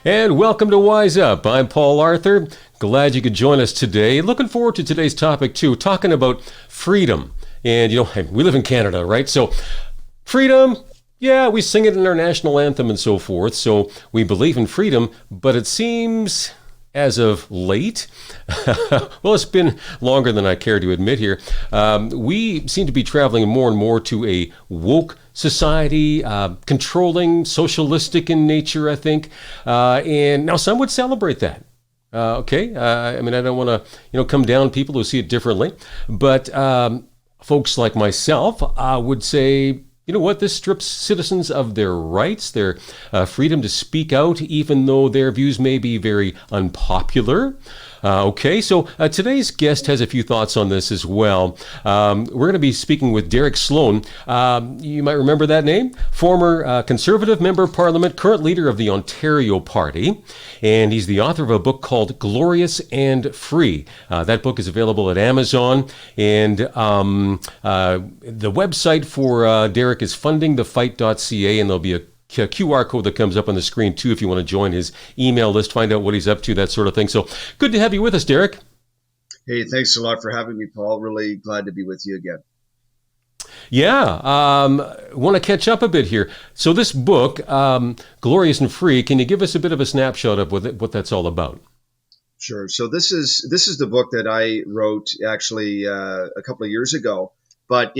And welcome to WizeUp. I'm Paul Arthur. Glad you could join us today. Looking forward to today's topic too, talking about freedom. And we live in Canada, right? So freedom, yeah, we sing it in our national anthem and so forth. So we believe in freedom, but it seems as of late, well, it's been longer than I care to admit here, we seem to be traveling more and more to a woke society, controlling, socialistic in nature, I think. And now some would celebrate that. Okay, I mean, I don't want to, come down on people who see it differently, but folks like myself would say, you know what, this strips citizens of their rights, their freedom to speak out, even though their views may be very unpopular. Okay, so today's guest has a few thoughts on this as well. We're going to be speaking with Derek Sloan. You might remember that name. Former Conservative Member of Parliament, current leader of the Ontario Party. And he's the author of a book called Glorious and Free. That book is available at Amazon. And the website for Derek is fundingthefight.ca, and there'll be a QR code that comes up on the screen too if you want to join his email list, find out what he's up to, that sort of thing. So good to have you with us, Derek. Hey, thanks a lot for having me, Paul. Really glad to be with you again. Yeah, want to catch up a bit here. So this book, Glorious and Free, can you give us a bit of a snapshot of what that's all about? Sure. So this is the book that I wrote actually a couple of years ago, but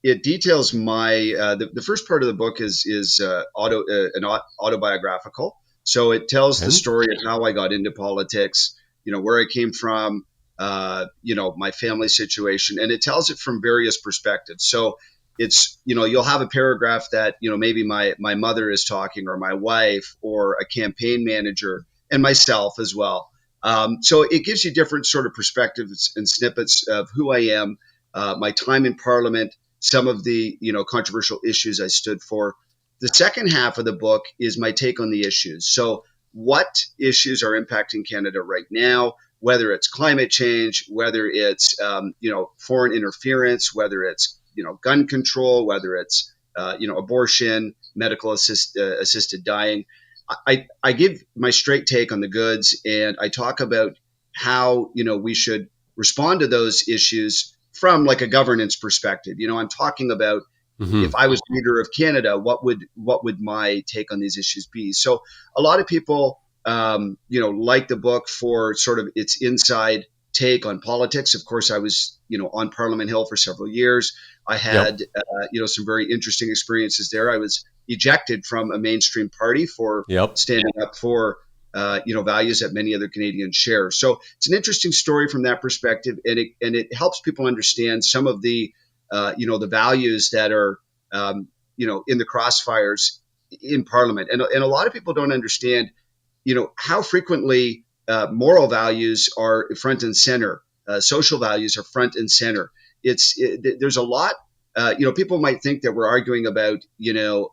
it details my the first part of the book is autobiographical. So it tells the story of how I got into politics, where I came from, my family situation, and it tells it from various perspectives. So it's, you'll have a paragraph that, maybe my mother is talking, or my wife, or a campaign manager, and myself as well. So it gives you different sort of perspectives and snippets of who I am, my time in Parliament, some of the controversial issues I stood for. The second half of the book is my take on the issues. So what issues are impacting Canada right now, whether it's climate change, whether it's foreign interference, whether it's gun control, whether it's abortion, medical assisted dying. I give my straight take on the goods, and I talk about how we should respond to those issues from like a governance perspective. I'm talking about if I was leader of Canada, what would my take on these issues be? So a lot of people, like the book for sort of its inside take on politics. Of course, I was, on Parliament Hill for several years. I had, some very interesting experiences there. I was ejected from a mainstream party for standing up for values that many other Canadians share. So it's an interesting story from that perspective, and it helps people understand some of the the values that are in the crossfires in Parliament, and a lot of people don't understand how frequently moral values are front and center, social values are front and center. There's a lot. People might think that we're arguing about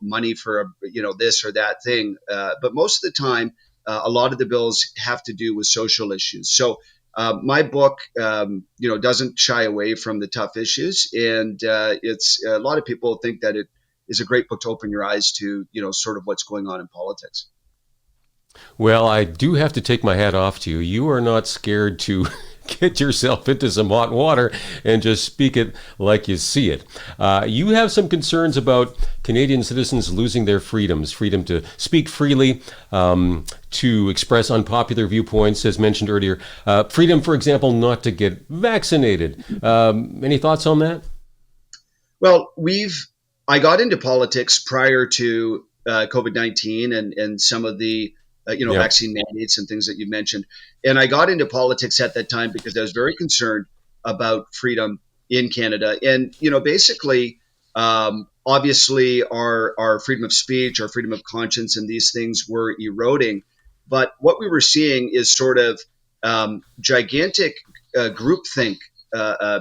money for this or that thing, but most of the time, a lot of the bills have to do with social issues. So my book, doesn't shy away from the tough issues, and it's a lot of people think that it is a great book to open your eyes to, sort of what's going on in politics. Well, I do have to take my hat off to you. You are not scared to get yourself into some hot water and just speak it like you see it. You have some concerns about Canadian citizens losing their freedoms, freedom to speak freely, to express unpopular viewpoints, as mentioned earlier. Freedom, for example, not to get vaccinated. Any thoughts on that? Well, I got into politics prior to COVID-19 and some of the vaccine mandates and things that you mentioned. And I got into politics at that time because I was very concerned about freedom in Canada. And, basically, obviously our freedom of speech, our freedom of conscience, and these things were eroding. But what we were seeing is sort of gigantic groupthink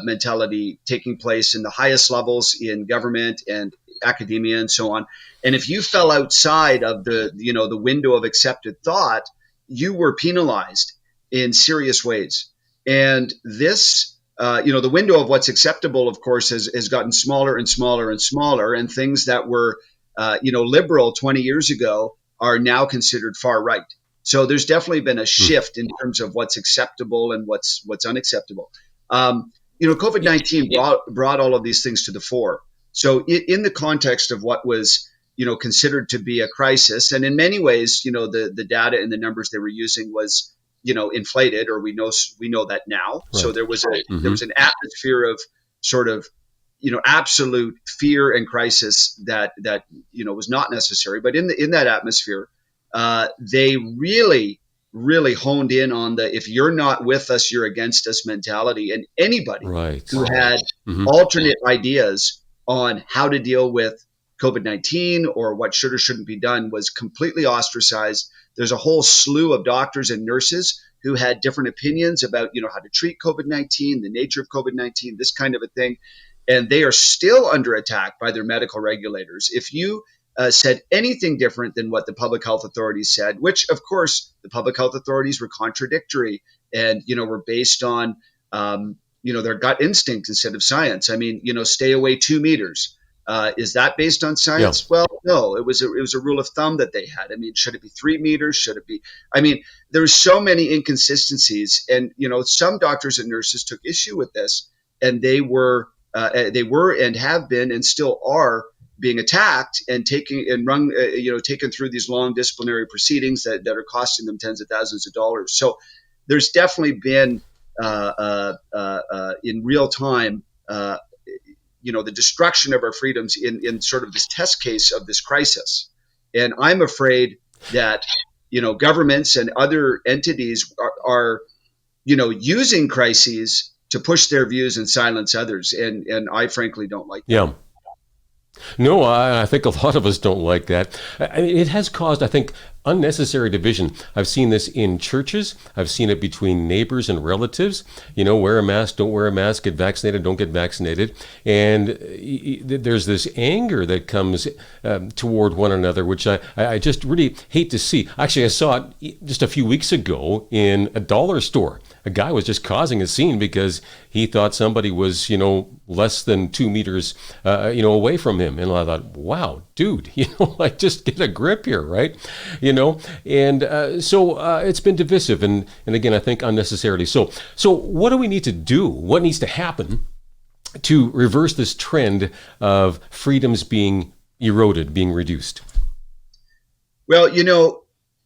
mentality taking place in the highest levels in government and academia and so on. And if you fell outside of the window of accepted thought, you were penalized in serious ways. And this, the window of what's acceptable, of course, has gotten smaller and smaller and smaller. And things that were, liberal 20 years ago are now considered far right. So there's definitely been a shift in terms of what's acceptable and what's unacceptable. COVID-19 brought all of these things to the fore. So in the context of what was considered to be a crisis, and in many ways, the data and the numbers they were using was inflated, or we know that now. Right. So there was an atmosphere of sort of absolute fear and crisis that was not necessary. But in that atmosphere, they really honed in on the if you're not with us, you're against us mentality. And anybody who had alternate ideas on how to deal with COVID-19 or what should or shouldn't be done was completely ostracized. There's a whole slew of doctors and nurses who had different opinions about how to treat COVID-19, the nature of COVID-19, this kind of a thing. And they are still under attack by their medical regulators. If you said anything different than what the public health authorities said, which of course the public health authorities were contradictory and were based on their gut instinct instead of science. I mean, stay away 2 meters. Is that based on science? Yeah. Well, no. It was a rule of thumb that they had. I mean, should it be 3 meters? Should it be? I mean, there's so many inconsistencies, and some doctors and nurses took issue with this, and they were and have been and still are being attacked and taken through these long disciplinary proceedings that are costing them tens of thousands of dollars. So there's definitely been in real time the destruction of our freedoms in sort of this test case of this crisis. And I'm afraid that governments and other entities are using crises to push their views and silence others. And I frankly don't like that. Yeah. No, I think a lot of us don't like that. I mean, it has caused, I think, unnecessary division. I've seen this in churches. I've seen it between neighbors and relatives. Wear a mask, don't wear a mask, get vaccinated, don't get vaccinated. And there's this anger that comes toward one another, which I just really hate to see. Actually, I saw it just a few weeks ago in a dollar store. A guy was just causing a scene because he thought somebody was, less than 2 meters, away from him. And I thought, wow, dude, just get a grip here, right? And so it's been divisive and again, I think unnecessarily so. So what do we need to do? What needs to happen to reverse this trend of freedoms being eroded, being reduced? Well,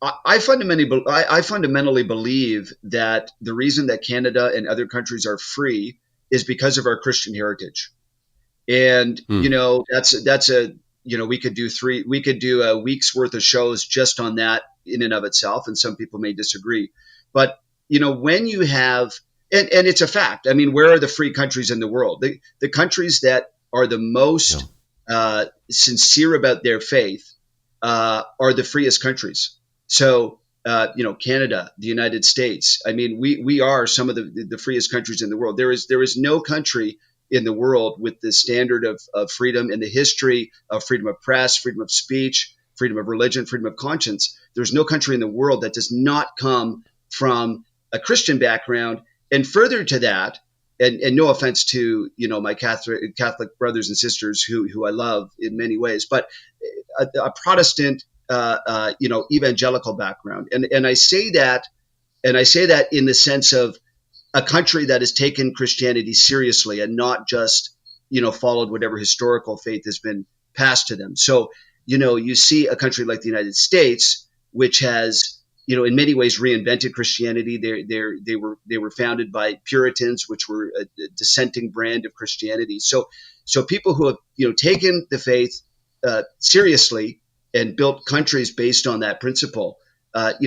I fundamentally believe that the reason that Canada and other countries are free is because of our Christian heritage. And, that's we could do a week's worth of shows just on that in and of itself. And some people may disagree, but when you have, and it's a fact, I mean, where are the free countries in the world? The countries that are the most sincere about their faith are the freest countries. So, Canada, the United States, I mean, we are some of the freest countries in the world. There is no country in the world with the standard of freedom and the history of freedom of press, freedom of speech, freedom of religion, freedom of conscience. There's no country in the world that does not come from a Christian background. And further to that, and no offense to, my Catholic brothers and sisters who I love in many ways, but a Protestant evangelical background. And I say that in the sense of a country that has taken Christianity seriously and not just, followed whatever historical faith has been passed to them. So, you see a country like the United States, which has, in many ways reinvented Christianity. They were founded by Puritans, which were a dissenting brand of Christianity. So people who have, taken the faith seriously and built countries based on that principle, those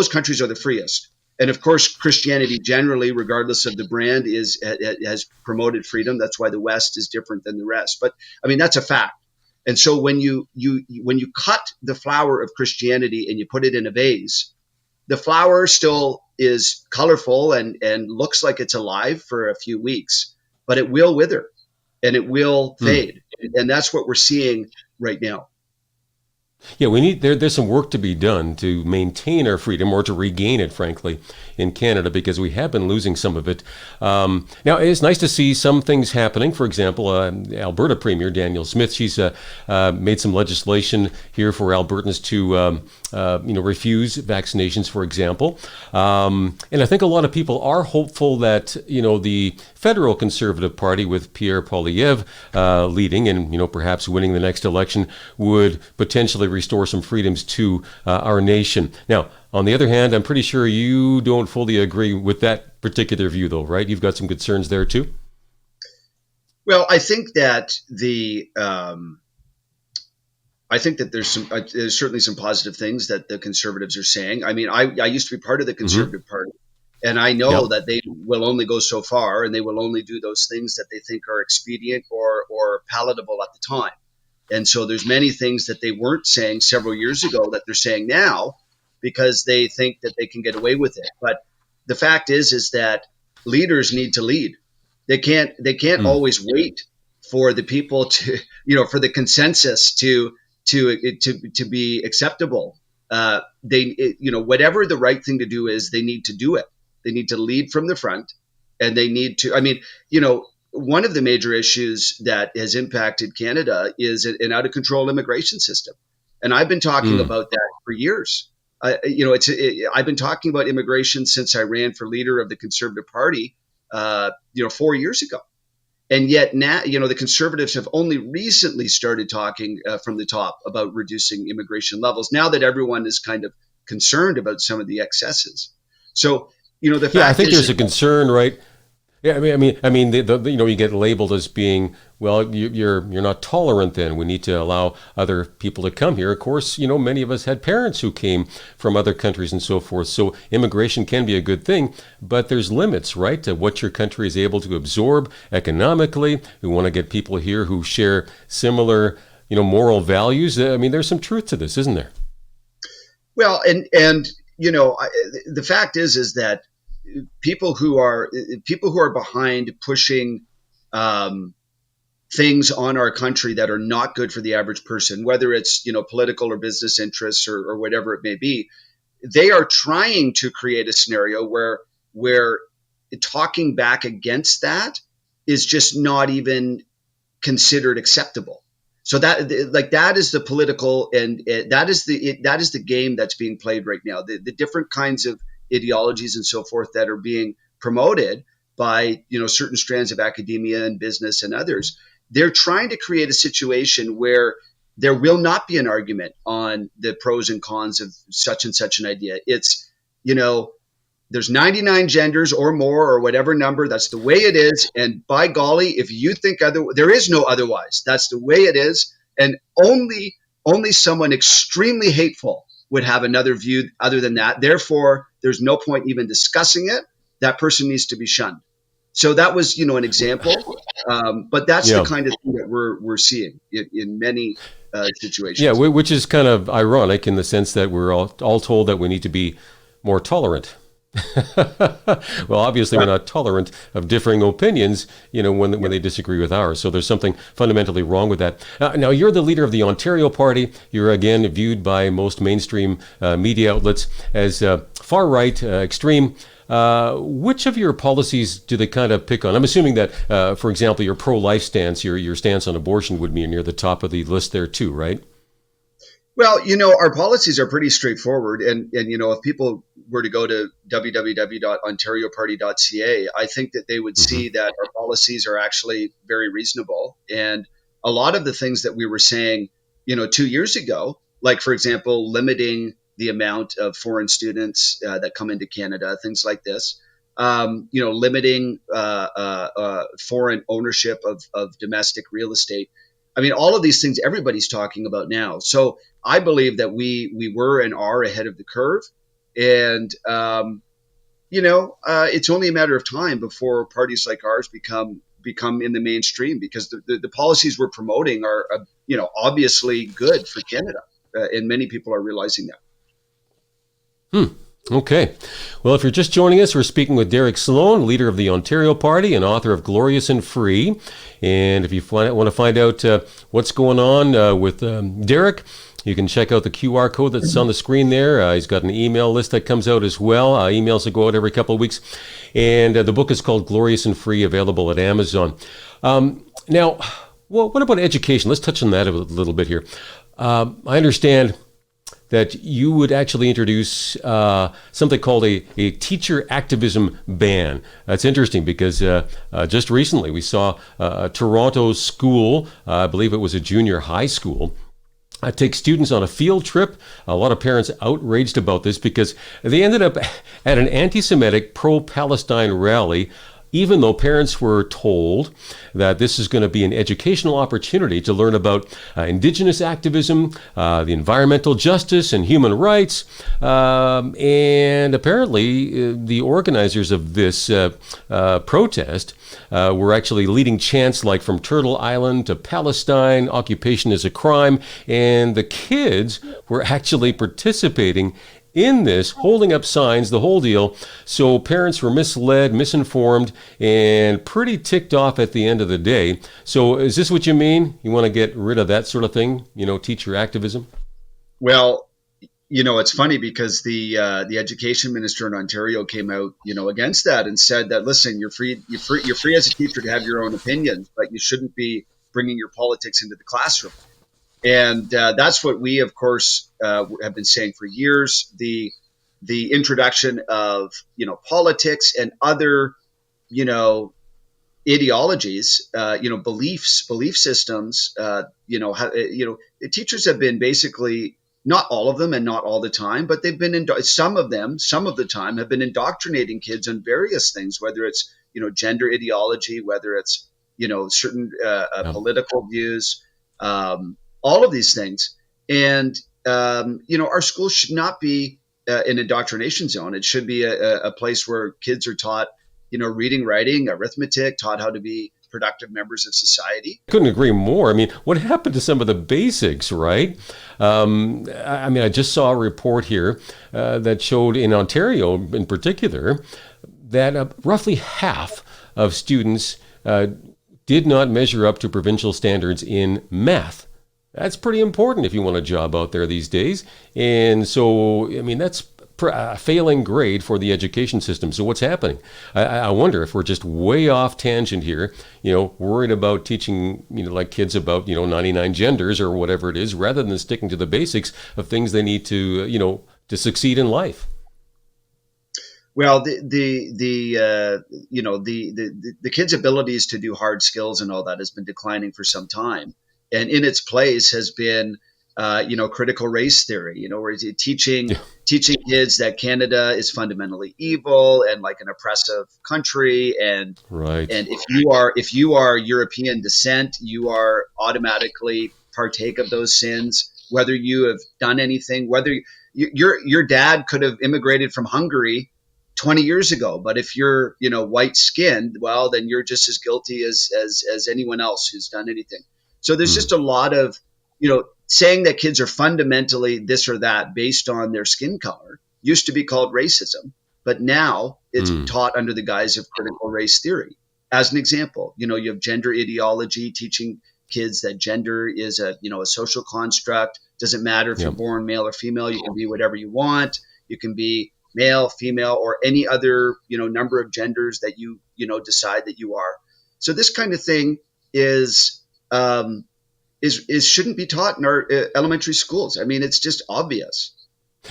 countries are the freest. And of course, Christianity generally, regardless of the brand, has promoted freedom. That's why the West is different than the rest. But I mean, that's a fact. And so when you cut the flower of Christianity and you put it in a vase, the flower still is colorful and looks like it's alive for a few weeks, but it will wither and it will fade. And that's what we're seeing right now. Yeah, there's some work to be done to maintain our freedom or to regain it, frankly, in Canada, because we have been losing some of it. Now, it's nice to see some things happening. For example, Alberta Premier Danielle Smith, she's made some legislation here for Albertans to refuse vaccinations, for example. And I think a lot of people are hopeful that, the federal Conservative Party with Pierre Poilievre leading and, perhaps winning the next election would potentially restore some freedoms to our nation. Now, on the other hand, I'm pretty sure you don't fully agree with that particular view, though, right? You've got some concerns there, too? Well, I think that there's certainly some positive things that the Conservatives are saying. I mean, I used to be part of the Conservative Party, and I know that they will only go so far, and they will only do those things that they think are expedient or palatable at the time. And so there's many things that they weren't saying several years ago that they're saying now because they think that they can get away with it. But the fact is that leaders need to lead. They can't always wait for the people to, for the consensus to be acceptable. Whatever the right thing to do is, they need to do it. They need to lead from the front, and they need to. I mean, one of the major issues that has impacted Canada is an out of control immigration system, and I've been talking about that for years. I've been talking about immigration since I ran for leader of the Conservative Party, 4 years ago. And yet now, the Conservatives have only recently started talking from the top about reducing immigration levels, now that everyone is kind of concerned about some of the excesses. So, the fact I think is, there's a concern, right? Yeah, I mean, you get labeled as being, well, you're not tolerant. Then we need to allow other people to come here. Of course, many of us had parents who came from other countries and so forth. So immigration can be a good thing, but there's limits, right, to what your country is able to absorb economically. We want to get people here who share similar, moral values. I mean, there's some truth to this, isn't there? Well, and the fact is that people who are behind pushing things on our country that are not good for the average person, whether it's political or business interests or whatever it may be, they are trying to create a scenario where talking back against that is just not even considered acceptable. So that is the political, and that is the game that's being played right now. The different kinds of ideologies and so forth that are being promoted by certain strands of academia and business and others. They're trying to create a situation where there will not be an argument on the pros and cons of such and such an idea. It's there's 99 genders or more or whatever number. That's the way it is. And by golly, if you think there is no otherwise. That's the way it is. And only someone extremely hateful would have another view other than that. Therefore, there's no point even discussing it. That person needs to be shunned. So that was, an example. But that's the kind of thing that we're seeing in many situations. Yeah, which is kind of ironic in the sense that we're all told that we need to be more tolerant. Well, obviously, we're not tolerant of differing opinions, when they disagree with ours. So there's something fundamentally wrong with that. Now, you're the leader of the Ontario Party. You're, again, viewed by most mainstream media outlets as far-right, extreme. Which of your policies do they kind of pick on? I'm assuming that, for example, your pro-life stance, your stance on abortion would be near the top of the list there too, right? Well, our policies are pretty straightforward. And if people were to go to www.ontarioparty.ca, I think that they would see that our policies are actually very reasonable. And a lot of the things that we were saying, 2 years ago, like, for example, limiting the amount of foreign students that come into Canada, things like this, limiting foreign ownership of domestic real estate. I mean, all of these things everybody's talking about now. So I believe that we were and are ahead of the curve. And, it's only a matter of time before parties like ours become in the mainstream, because the policies we're promoting are, obviously good for Canada. And many people are realizing that. Okay. Well, if you're just joining us, we're speaking with Derek Sloan, leader of the Ontario Party and author of Glorious and Free. And if you want to find out what's going on with Derek, you can check out the QR code that's on the screen there. He's got an email list that comes out as well. Emails that go out every couple of weeks. And the book is called Glorious and Free, available at Amazon. Now, what about education? Let's touch on that a little bit here. I understand that you would actually introduce something called a teacher activism ban. That's interesting because just recently we saw a Toronto school, I believe it was a junior high school, take students on a field trip. A lot of parents outraged about this because they ended up at an anti-Semitic pro-Palestine rally, even though parents were told that this is going to be an educational opportunity to learn about indigenous activism, the environmental justice and human rights. And apparently the organizers of this protest were actually leading chants like from Turtle Island to Palestine, occupation is a crime, and the kids were actually participating in this, holding up signs, the whole deal. So parents were misled, misinformed, and pretty ticked off at the end of the day. So is this what you mean? You want to get rid of that sort of thing? Teacher activism? Well, it's funny because the education minister in Ontario came out, against that and said that, listen, you're free as a teacher to have your own opinions, but you shouldn't be bringing your politics into the classroom. And that's what we, of course, have been saying for years. The introduction of politics and other ideologies, belief systems. Teachers have been basically, not all of them and not all the time, but they've been some of the time have been indoctrinating kids on various things, whether it's gender ideology, whether it's certain political views. All of these things. And, our schools should not be an indoctrination zone. It should be a place where kids are taught, reading, writing, arithmetic, taught how to be productive members of society. Couldn't agree more. I mean, what happened to some of the basics, right? I just saw a report here that showed in Ontario in particular that roughly half of students did not measure up to provincial standards in math. That's pretty important if you want a job out there these days. And so, that's a failing grade for the education system. So what's happening? I wonder if we're just way off tangent here, worried about teaching, like kids about, 99 genders or whatever it is, rather than sticking to the basics of things they need to, to succeed in life. Well, the kids' abilities to do hard skills and all that has been declining for some time. And in its place has been, critical race theory, where teaching kids that Canada is fundamentally evil and like an oppressive country. And right. And if you are European descent, you are automatically partake of those sins, whether you have done anything, whether your dad could have immigrated from Hungary 20 years ago. But if you're, white skinned, well, then you're just as guilty as anyone else who's done anything. So there's just a lot of, saying that kids are fundamentally this or that based on their skin color used to be called racism, but now it's taught under the guise of critical race theory. As an example, you have gender ideology, teaching kids that gender is a social construct. Doesn't matter if you're born male or female, you can be whatever you want. You can be male, female, or any other, number of genders that you decide that you are. So this kind of thing is shouldn't be taught in our elementary schools. It's just obvious.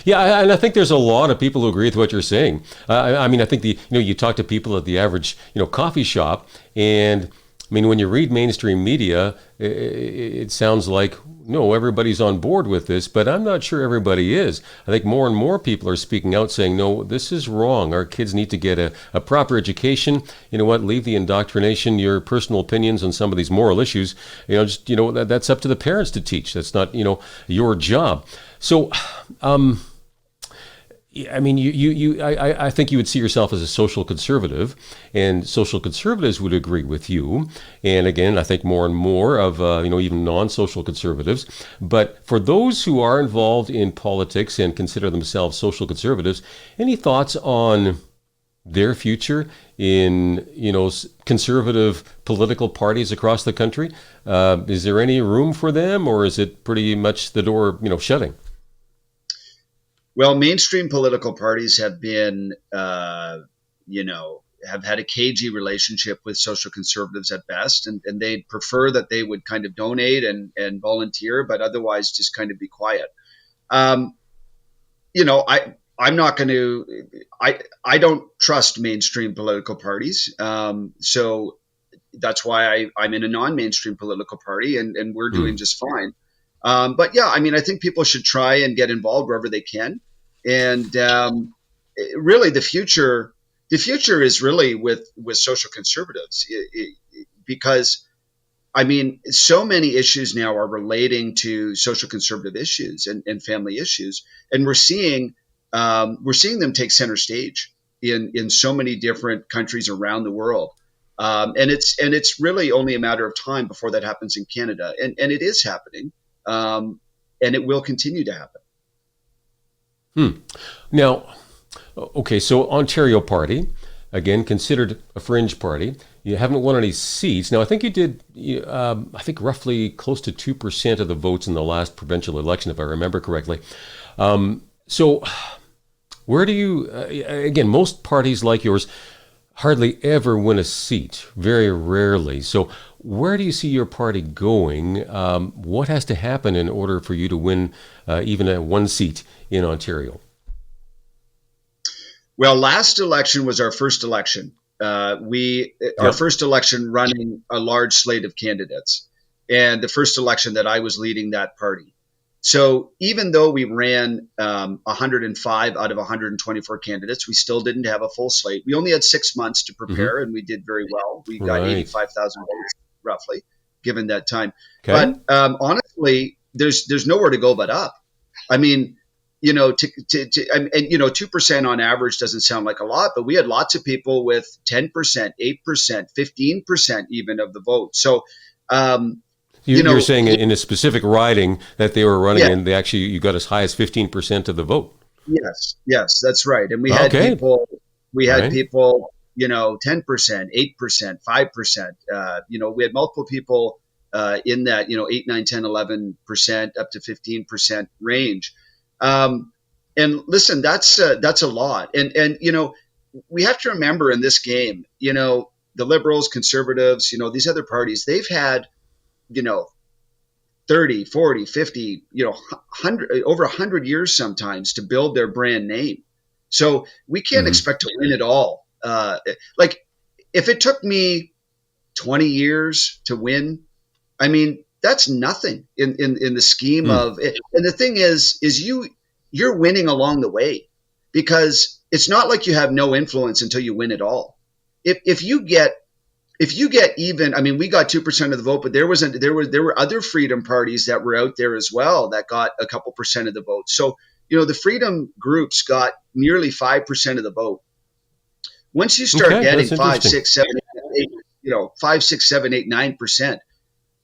Yeah, and I think there's a lot of people who agree with what you're saying. I think you talk to people at the average coffee shop, and when you read mainstream media, it sounds like no, everybody's on board with this, but I'm not sure everybody is. I think more and more people are speaking out saying, no, this is wrong. Our kids need to get a proper education. You know what? Leave the indoctrination, your personal opinions on some of these moral issues. That's up to the parents to teach. That's not, your job. So, I think you would see yourself as a social conservative, and social conservatives would agree with you. And again, I think more and more of, even non-social conservatives. But for those who are involved in politics and consider themselves social conservatives, any thoughts on their future in, conservative political parties across the country? Is there any room for them, or is it pretty much the door, shutting? Well, mainstream political parties have been, have had a cagey relationship with social conservatives at best, and they'd prefer that they would kind of donate and volunteer, but otherwise just kind of be quiet. I'm not going to. I don't trust mainstream political parties. So that's why I'm in a non-mainstream political party, and we're doing Mm. just fine. But yeah, I mean, I think people should try and get involved wherever they can. And really, the future is really with social conservatives, because I mean, so many issues now are relating to social conservative issues and family issues, and we're seeing them take center stage in so many different countries around the world. And it's really only a matter of time before that happens in Canada, and it is happening, um, and it will continue to happen. Hmm. Now, okay, so Ontario Party, again, considered a fringe party. You haven't won any seats. Now, I think you did, I think roughly close to 2% of the votes in the last provincial election, if I remember correctly. So, where do you, again, most parties like yours hardly ever win a seat, very rarely. So, where do you see your party going? What has to happen in order for you to win even a one seat in Ontario? Well, last election was our first election. We our Yep. first election running a large slate of candidates, and the first election that I was leading that party. So even though we ran 105 out of 124 candidates, we still didn't have a full slate. We only had 6 months to Hmm. prepare, and we did very well. We got Right. 85,000 votes roughly, given that time. Okay. But honestly, there's nowhere to go but up. I mean, and 2% on average doesn't sound like a lot, but we had lots of people with 10%, 8%, 15% even of the vote. So, um, you You're know, saying in a specific riding that they were running yeah, in, they actually you got as high as 15% of the vote. yes, yes, that's right. And we had Okay. people, we had Right. people, 10%, 8%, 5%. We had multiple people in that, 8, 9, 10, 11% up to 15% range. Um, and listen, that's a lot. And we have to remember in this game, the liberals, conservatives, these other parties, they've had, you know, 30, 40, 50, 100, over 100 years sometimes to build their brand name. So we can't Hmm. expect to win it all. Like if it took me 20 years to win, I mean, that's nothing in the scheme Hmm. of it. And the thing is you're winning along the way, because it's not like you have no influence until you win it all. If you get even, I mean, we got 2% of the vote, but there were other freedom parties that were out there as well that got a couple percent of the vote. So the freedom groups got nearly 5% of the vote. Once you start Okay, getting that's five, interesting. six, seven, eight, 5, 6, 7, 8, 9%,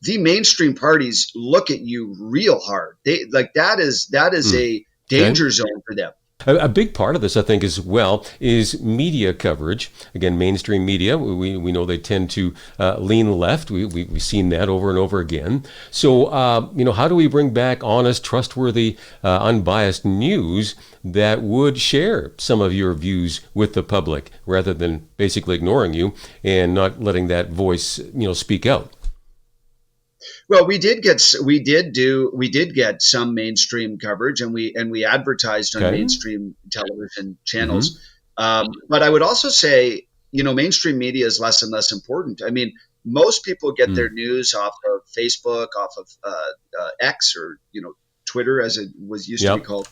the mainstream parties look at you real hard. They like that is Hmm. a Okay. danger zone for them. A big part of this, I think, as well, is media coverage. Again, mainstream media, we know they tend to lean left. We've seen that over and over again. So, how do we bring back honest, trustworthy, unbiased news that would share some of your views with the public rather than basically ignoring you and not letting that voice, speak out? Well, we did get some mainstream coverage, and we advertised on Okay. mainstream television Mm-hmm. channels. But I would also say, mainstream media is less and less important. I mean, most people get their Mm. news off of Facebook, off of X, or Twitter, as it was used to be Yep. called.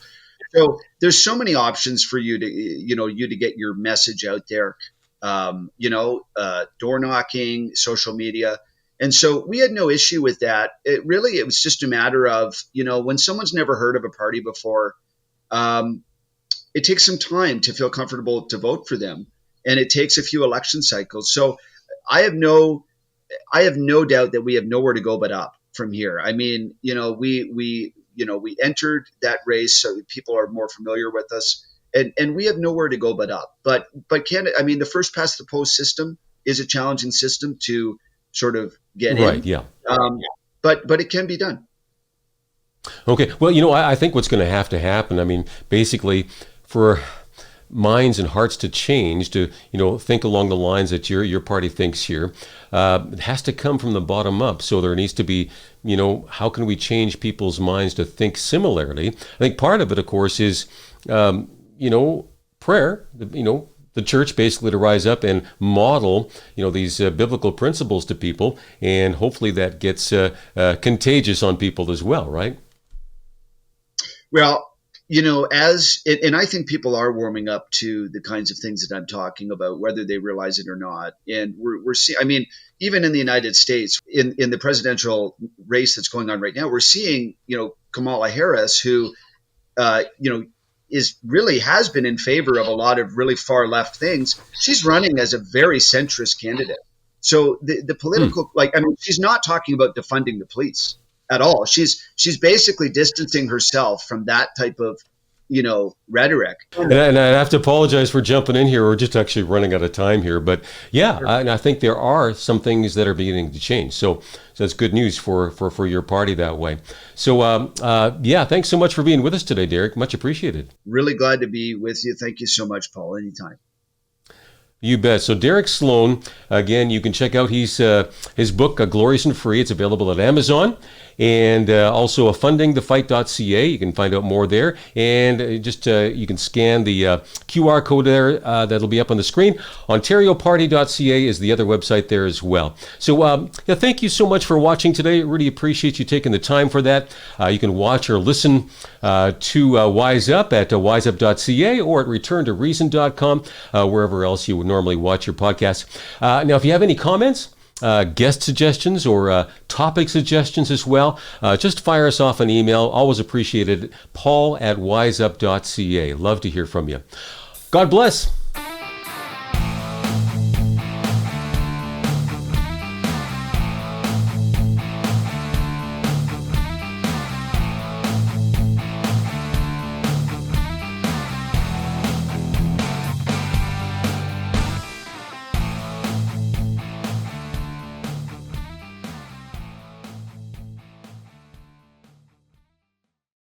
So there's so many options for you to get your message out there. Door knocking, social media. And so we had no issue with that. It was just a matter of, when someone's never heard of a party before, um, it takes some time to feel comfortable to vote for them. And it takes a few election cycles. So I have no I have no doubt that we have nowhere to go but up from here. I mean, we entered that race, so people are more familiar with us, and we have nowhere to go but up. But can I mean, the first past the post system is a challenging system to sort of get Right. in, Yeah. um, but it can be done. Okay. Well, I think what's going to happen, I mean, basically, for minds and hearts to change, to think along the lines that your party thinks here. It has to come from the bottom up. So there needs to be, how can we change people's minds to think similarly? I think part of it, of course, is prayer. The church basically to rise up and model, these biblical principles to people, and hopefully that gets contagious on people as well, right? Well, and I think people are warming up to the kinds of things that I'm talking about, whether they realize it or not. And we're seeing, I mean, even in the United States, in the presidential race that's going on right now, we're seeing, Kamala Harris, who, has been in favor of a lot of really far left things. She's running as a very centrist candidate. So the political, she's not talking about defunding the police at all. She's basically distancing herself from that type of, rhetoric. And I have to apologize for jumping in here. We're just actually running out of time here. But yeah, and I think there are some things that are beginning to change. So that's good news for your party that way. So thanks so much for being with us today, Derek. Much appreciated. Really glad to be with you. Thank you so much, Paul. Anytime. You bet. So Derek Sloan, again, you can check out his book, Glorious and Free. It's available at Amazon. And also fundingthefight.ca. You can find out more there. And you can scan the QR code there that'll be up on the screen. OntarioParty.ca is the other website there as well. So thank you so much for watching today. Really appreciate you taking the time for that. You can watch or listen to WizeUp at WizeUp.ca or at returntoreason.com, wherever else you would normally watch your podcasts. Now, if you have any comments, guest suggestions or topic suggestions as well, just fire us off an email. Always appreciated. Paul@wiseup.ca. Love to hear from you. God bless.